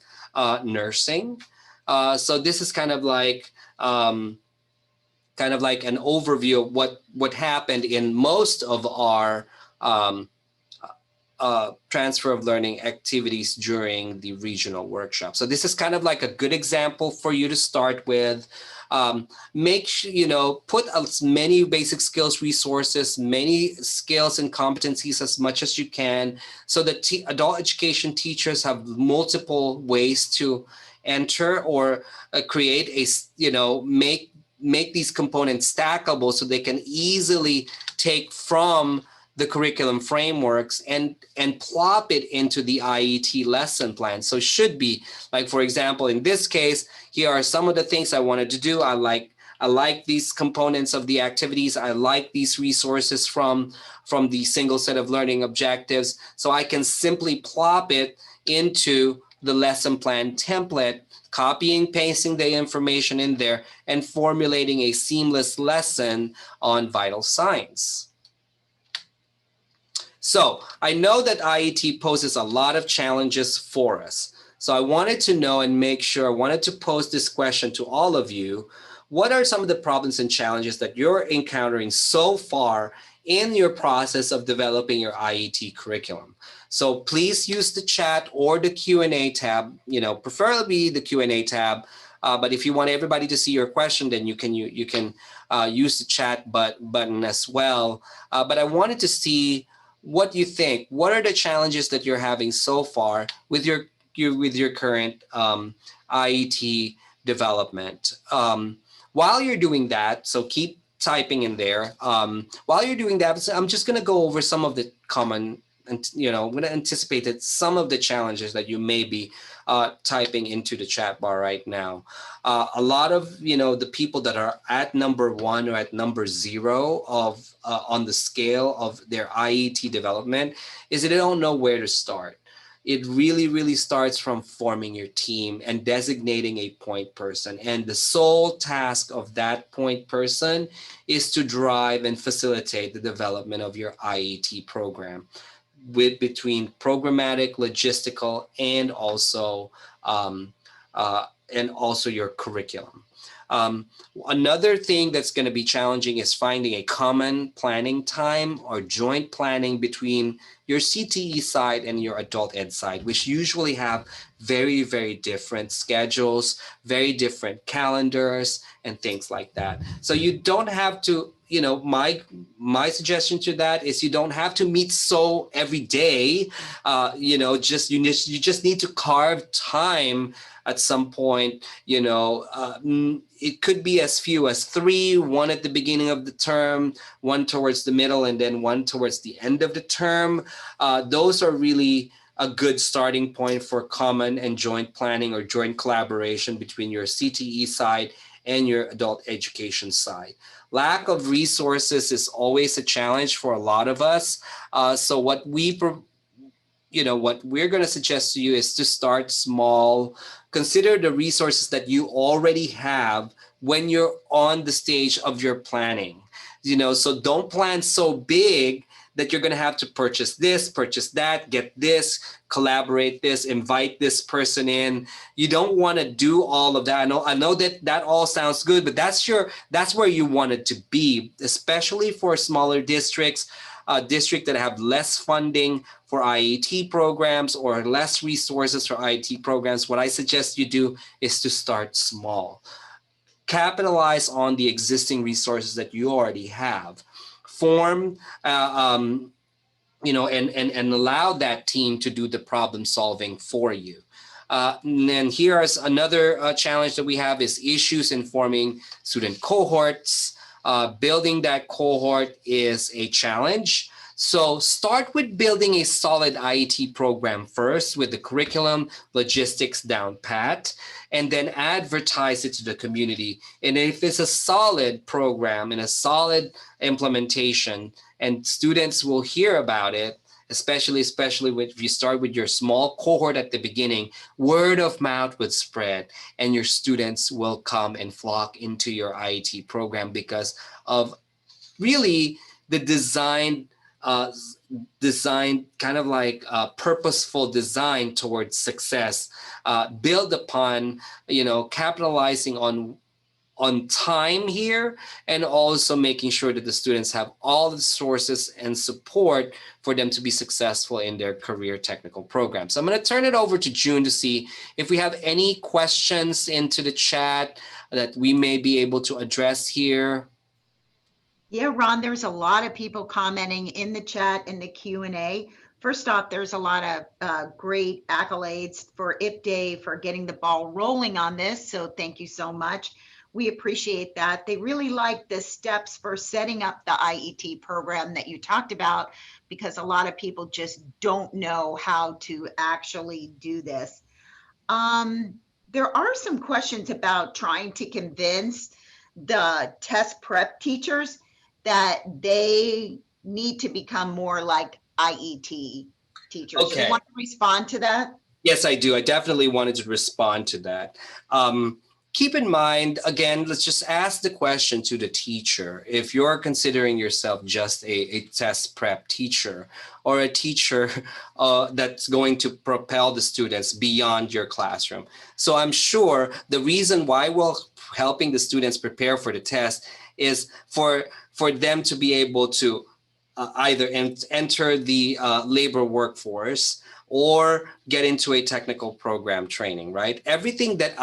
nursing. So this is kind of like an overview of what happened in most of our transfer of learning activities during the regional workshop. So this is kind of like a good example for you to start with. Make sure, put as many basic skills resources, many skills and competencies as much as you can, so that adult education teachers have multiple ways to enter or create make these components stackable so they can easily take from the curriculum frameworks and plop it into the IET lesson plan. So should be like, for example, in this case, here are some of the things I wanted to do. I like these components of the activities. I like these resources from the single set of learning objectives. So I can simply plop it into the lesson plan template, copying, pasting the information in there, and formulating a seamless lesson on vital signs. So I know that IET poses a lot of challenges for us. So I wanted to know and make sure, I wanted to pose this question to all of you. What are some of the problems and challenges that you're encountering so far in your process of developing your IET curriculum? So please use the chat or the Q&A tab, preferably the Q&A tab. But if you want everybody to see your question, then you can use the chat button as well. But I wanted to see what you think. What are the challenges that you're having so far with your current IET development? While you're doing that, so keep typing in there. While you're doing that, I'm just going to go over some of the common, and I'm going to anticipate that some of the challenges that you may be typing into the chat bar right now. A lot of the people that are at number 1 or at number 0 of on the scale of their IET development is that they don't know where to start. It really starts from forming your team and designating a point person. And the sole task of that point person is to drive and facilitate the development of your IET program between programmatic, logistical, and also your curriculum. Another thing that's going to be challenging is finding a common planning time or joint planning between your CTE side and your adult ed side, which usually have very different schedules, very different calendars, and things like that. So you don't have to, my suggestion to that is you don't have to meet so every day. You just need to carve time at some point. It could be as few as 3, 1 at the beginning of the term, 1 towards the middle, and then 1 towards the end of the term. Those are really a good starting point for common and joint planning or joint collaboration between your CTE side and your adult education side. Lack of resources is always a challenge for a lot of us. So what we're going to suggest to you is to start small. Consider the resources that you already have when you're on the stage of your planning. So don't plan so big that you're going to have to purchase this, purchase that, get this, collaborate this, invite this person in. You don't want to do all of that. I know that all sounds good, but that's where you want it to be, especially for smaller districts, districts that have less funding for IET programs or less resources for IET programs. What I suggest you do is to start small. Capitalize on the existing resources that you already have. Form, and allow that team to do the problem solving for you. And then here's another challenge that we have is issues in forming student cohorts. Building that cohort is a challenge. So start with building a solid IET program first with the curriculum, logistics down pat, and then advertise it to the community. And if it's a solid program and a solid implementation and students will hear about it, especially if you start with your small cohort at the beginning, word of mouth would spread and your students will come and flock into your IET program because of really the design kind of like purposeful design towards success, build upon, capitalizing on time here and also making sure that the students have all the sources and support for them to be successful in their career technical program. So I'm going to turn it over to June to see if we have any questions into the chat that we may be able to address here. Yeah, Ron, there's a lot of people commenting in the chat in the Q&A. First off, there's a lot of great accolades for IPDAE for getting the ball rolling on this. So thank you so much. We appreciate that. They really like the steps for setting up the IET program that you talked about, because a lot of people just don't know how to actually do this. There are some questions about trying to convince the test prep teachers that they need to become more like IET teachers. You Okay. want to respond to that? Yes, I do. I definitely wanted to respond to that. Keep in mind, again, let's just ask the question to the teacher. If you're considering yourself just a test prep teacher or a teacher that's going to propel the students beyond your classroom. So I'm sure the reason why we're helping the students prepare for the test is for them to be able to either enter the labor workforce or get into a technical program training, right? Everything that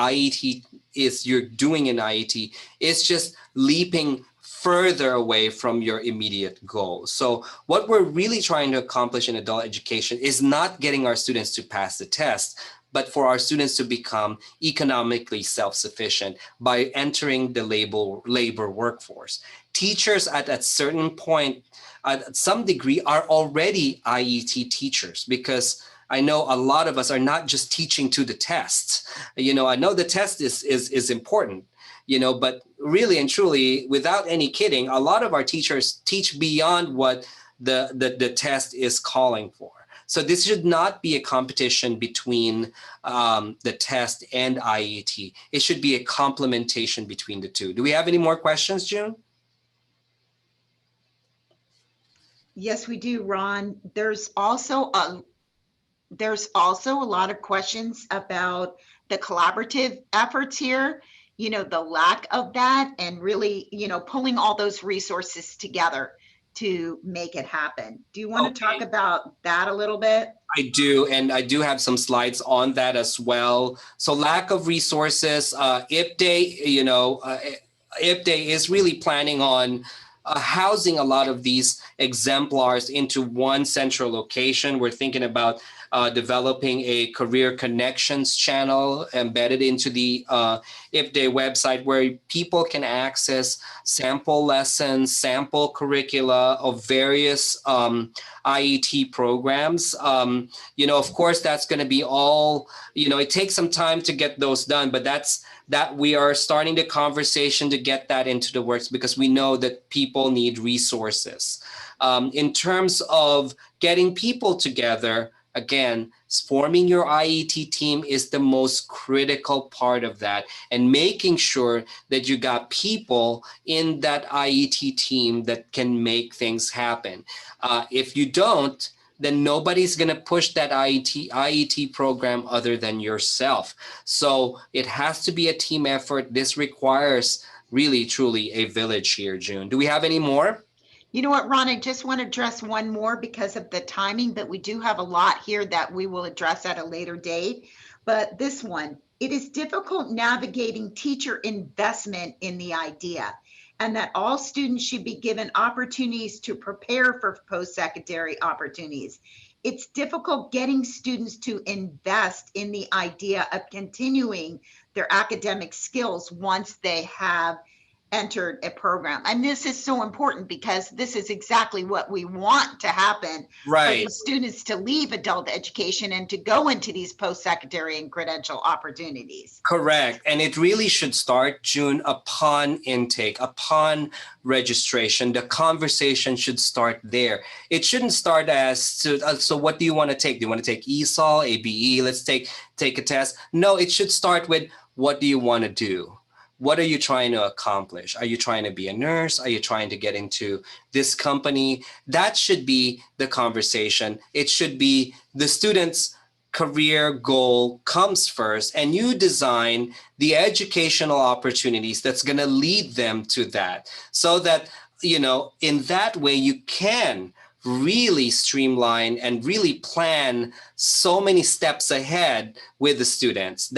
you're doing in IET is just leaping further away from your immediate goal. So what we're really trying to accomplish in adult education is not getting our students to pass the test, but for our students to become economically self-sufficient by entering the labor workforce. Teachers at a certain point, at some degree, are already IET teachers, because I know a lot of us are not just teaching to the test. I know the test is important, but really and truly, without any kidding, a lot of our teachers teach beyond what the test is calling for. So this should not be a competition between the test and IET. It should be a complementation between the two. Do we have any more questions, June? Yes, we do, Ron. There's also a lot of questions about the collaborative efforts here, the lack of that, and really, pulling all those resources together to make it happen. Do you want to talk about that a little bit? I do, and I do have some slides on that as well. So lack of resources, IPDAE, IPDAE is really planning on housing a lot of these exemplars into one central location. We're thinking about developing a career connections channel embedded into the IPDAE website, where people can access sample lessons, sample curricula of various IET programs. Of course, that's going to be all, it takes some time to get those done, but that we are starting the conversation to get that into the works, because we know that people need resources. In terms of getting people together, again, forming your IET team is the most critical part of that, and making sure that you got people in that IET team that can make things happen. If you don't, then nobody's going to push that IET program other than yourself. So it has to be a team effort. This requires really, truly a village here, June. Do we have any more? You know what, Ron, I just want to address one more because of the timing, but we do have a lot here that we will address at a later date. But this one, it is difficult navigating teacher investment in the idea, and that all students should be given opportunities to prepare for post-secondary opportunities. It's difficult getting students to invest in the idea of continuing their academic skills once they have entered a program. And this is so important because this is exactly what we want to happen, right, for the students to leave adult education and to go into these post-secondary and credential opportunities. Correct. And it really should start, June, upon intake, upon registration. The conversation should start there. It shouldn't start as, so what do you want to take? Do you want to take ESOL, ABE? Let's take a test. No, it should start with, what do you want to do? What are you trying to accomplish? Are you trying to be a nurse? Are you trying to get into this company? That should be the conversation. It should be the student's career goal comes first, and you design the educational opportunities that's going to lead them to that, so that, in that way you can really streamline and really plan so many steps ahead with the students.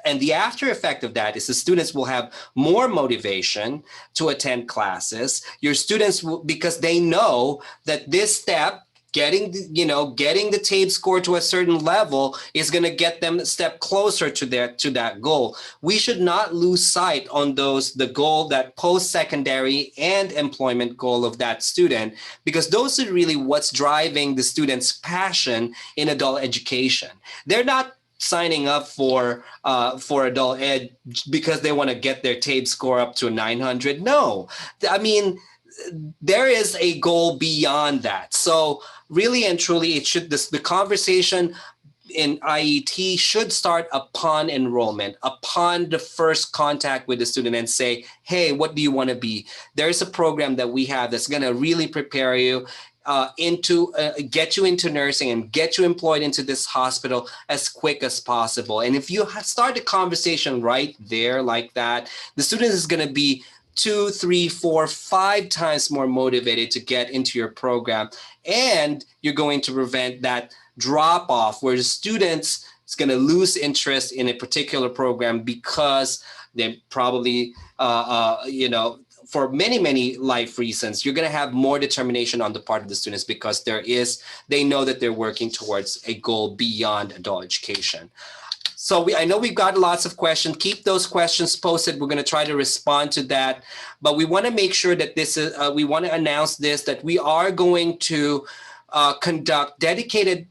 And the after effect of that is the students will have more motivation to attend classes. Your students will, because they know that this step getting the TABE score to a certain level is going to get them a step closer to that goal. We should not lose sight on the goal, that post-secondary and employment goal of that student, because those are really what's driving the student's passion in adult education. They're not signing up for adult ed because they want to get their TABE score up to 900. No, I mean, there is a goal beyond that. So really and truly, the conversation in IET should start upon enrollment, upon the first contact with the student, and say, hey, what do you want to be? There's a program that we have that's going to really prepare you get you into nursing and get you employed into this hospital as quick as possible. And if you start the conversation right there like that, the student is going to be 2, 3, 4, 5 times more motivated to get into your program. And you're going to prevent that drop off where the students is going to lose interest in a particular program because they probably, for many, many life reasons, you're going to have more determination on the part of the students because they know that they're working towards a goal beyond adult education. So I know we've got lots of questions. Keep those questions posted. We're going to try to respond to that. But we want to make sure that we want to announce this, that we are going to conduct dedicated,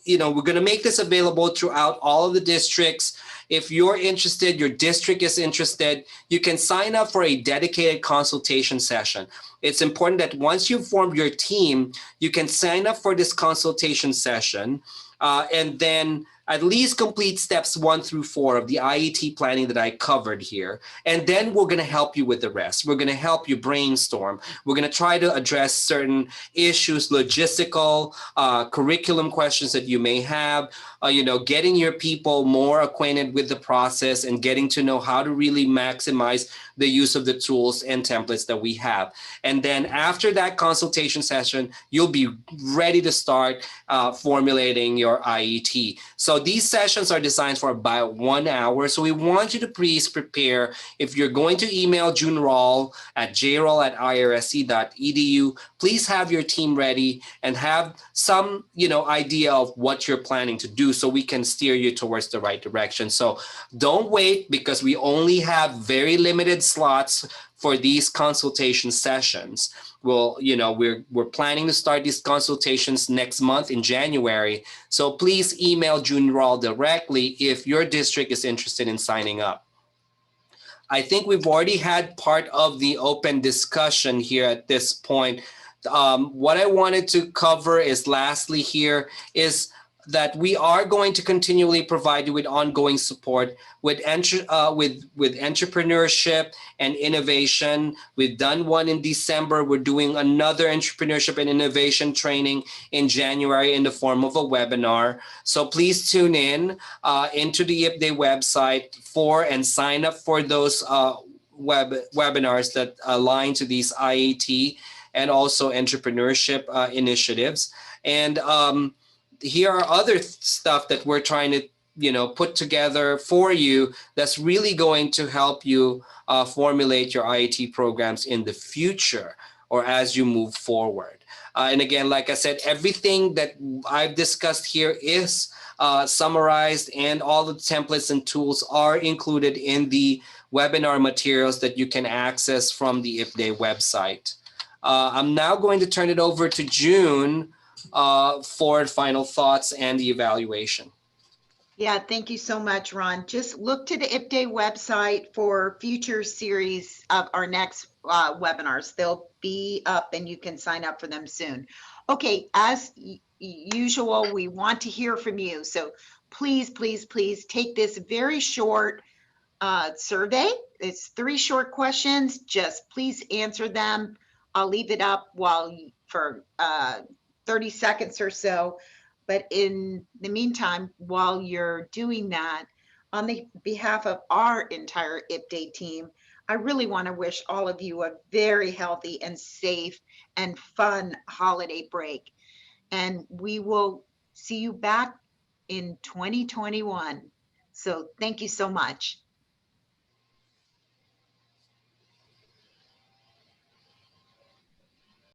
we're going to make this available throughout all of the districts. If you're interested, your district is interested, you can sign up for a dedicated consultation session. It's important that once you've formed your team, you can sign up for this consultation session and then at least complete steps 1 through 4 of the IET planning that I covered here. And then we're going to help you with the rest. We're going to help you brainstorm. We're going to try to address certain issues, logistical, curriculum questions that you may have, getting your people more acquainted with the process and getting to know how to really maximize the use of the tools and templates that we have. And then after that consultation session, you'll be ready to start formulating your IET. So these sessions are designed for about 1 hour. So we want you to please prepare. If you're going to email junrol at jrol@irsc.edu, please have your team ready and have some, idea of what you're planning to do so we can steer you towards the right direction. So don't wait because we only have very limited slots for these consultation sessions. Well, we're planning to start these consultations next month in January. So please email Junrol directly if your district is interested in signing up. I think we've already had part of the open discussion here at this point. What I wanted to cover is lastly here is that we are going to continually provide you with ongoing support with entrepreneurship and innovation. We've done one in December. We're doing another entrepreneurship and innovation training in January in the form of a webinar. So please tune in into the IPDAE website and sign up for those webinars that align to these IET and also entrepreneurship initiatives. And here are other stuff that we're trying to put together for you that's really going to help you formulate your IET programs in the future or as you move forward. And again, like I said, everything that I've discussed here is summarized, and all the templates and tools are included in the webinar materials that you can access from the IPDAE website. I'm now going to turn it over to June for final thoughts and the evaluation. Yeah, thank you so much, Ron. Just look to the IPDAE website for future series of our next webinars. They'll be up and you can sign up for them soon. Okay, as usual, we want to hear from you. So please, please, please take this very short survey. It's 3 short questions. Just please answer them. I'll leave it up for 30 seconds or so. But in the meantime, while you're doing that, on the behalf of our entire IPDAE team, I really want to wish all of you a very healthy and safe and fun holiday break. And we will see you back in 2021. So thank you so much.